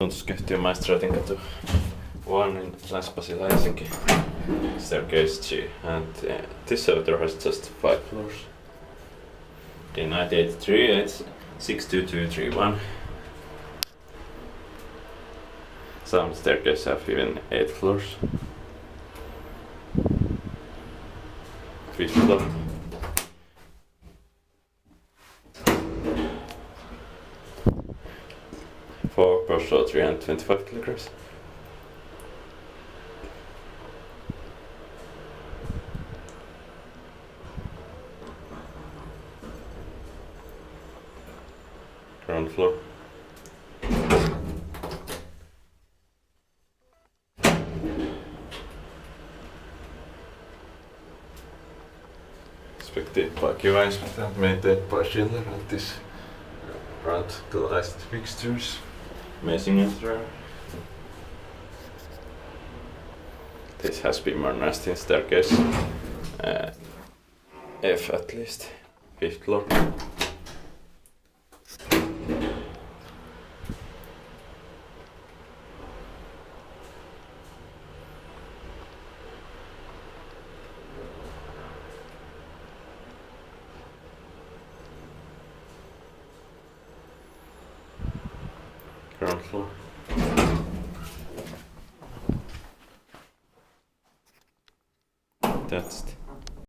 kuntoskehtiö Maistraatinkatu 1 in Länsi-Pasila, Helsinki. Staircase G, and this elevator has just 5 floors. D983, it's 62231. Some staircases have even 8 floors. 5th floor. For person 325 kilograms. Ground floor. Inspected by Kone and maintained by Schiller, and this modernized fixtures. Amazing interior. This has been modernized in staircase F at least, 5th floor. Ground floor.